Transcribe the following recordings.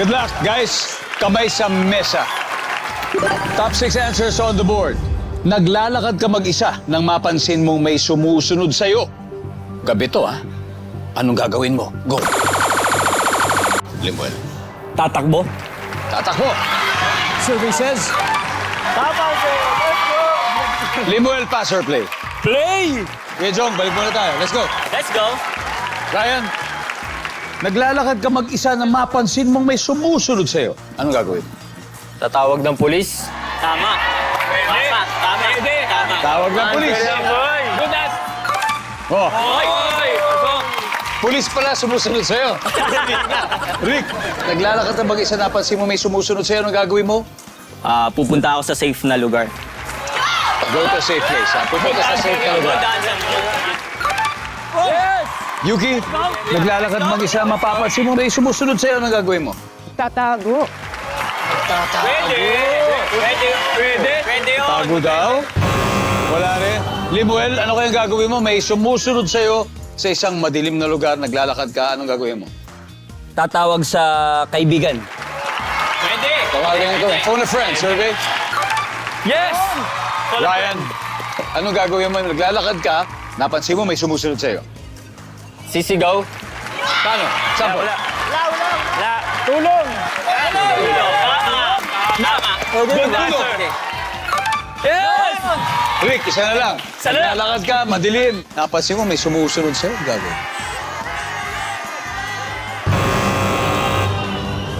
Good luck, guys. Kamay sa mesa. Top 6 answers on the board. Naglalakad ka mag-isa nang mapansin mong may sumusunod sa'yo. Gabi to, ha? Anong gagawin mo? Go. Limuel. Tatakbo. Tatakbo. Survey says... Limuel, pass or play? Play! Okay, Jong, balik muna tayo. Let's go. Let's go. Ryan, naglalakad ka mag-isa na mapansin mong may sumusunod sa'yo. Anong gagawin? Tatawag ng pulis. Tama. Tama. Tama. Tama. Tawag ng pulis. Good as. Oh, pulis pala sumusunod sa'yo. Rick, naglalakad ka mag-isa na napansin mo may sumusunod sa'yo. Anong gagawin mo? Pupunta ako sa safe na lugar. Go to a safe place, ha? Pupunta sa safe na lugar. Yes! Yuki, naglalakad mag-isa, mapapansin mo may sumusunod sa'yo. Anong gagawin mo? Tatago. Pwede. Pwede yun. Tago daw? Wala rin. Limuel, ano kayang gagawin mo? May sumusunod sa'yo sa isang madilim na lugar, naglalakad ka. Anong gagawin mo? Tatawag sa kaibigan. Pwede. Tawagin ito. Phone a friend, survey. Yes! Ryan, anong gagawin mo? Naglalakad ka, napansin mo may sumusunod sa'yo. Sisigaw. Paano? Sample. Wala. Tulong! Tama. Good answer. Yes! Rick, isa na lang. Isa na lang. Naglalakad ka, madilim. Napansin mo may sumusunod sa'yo. Gagawin.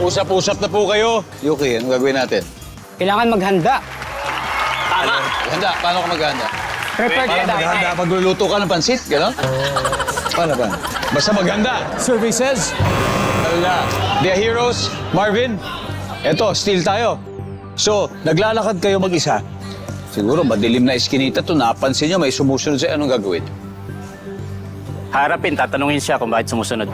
Usap-usap na po kayo. Yuki, anong gagawin natin? Kailangan maghanda. Tama. Handa, paano ka maghanda? Prepare ka Paano dapat. maghanda? Pagluluto ka ng pansit, gano'n? Paano ba? Basta maghanda. Survey says... Wala. The Heroes, Marvin, eto, still tayo. So, naglalakad kayo mag-isa. Siguro, madilim na iskinita to, napansin nyo, may sumusunod sa'yo. Anong gagawin? Harapin, tatanungin siya kung bakit sumusunod.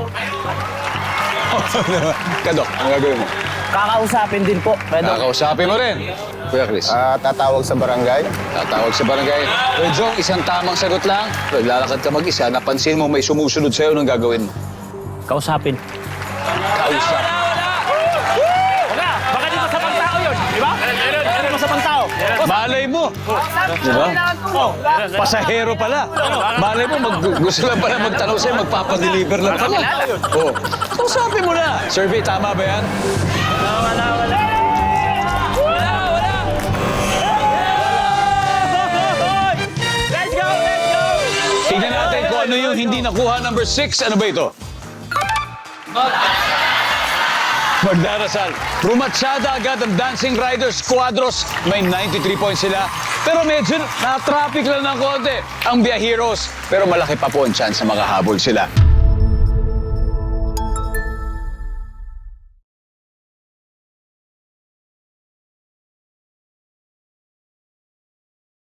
Kadok, anong gagawin mo? Kakausapin din po. Kakausapin mo rin. Kuya Chris. Tatawag sa barangay. Tatawag sa barangay. Kuya Jong, isang tamang sagot lang. Naglalakad ka mag-isa, napansin mo may sumusunod sa'yo. Anong gagawin mo? Kausapin. Kausap. Wala! Baka di masamang tao yun, di ba? Meron masamang tao. Malay mo. Di ba? Pasahero pala. Malay mo, gusto lang pala magtanong sa'yo, magpapadeliver lang pala. Oh. Kausapin mo na. Survey, tama ba yan? Wala. Let's go! Tingnan natin kung ano yung hindi nakuha. Number 6, ano ba ito? Magdarasal. Rumatsada agad ang Dancing Riders Quadros. May 93 points sila. Pero medyo na-traffic lang ng konti ang Via Heroes. Pero malaki pa po ang chance na makahabol sila.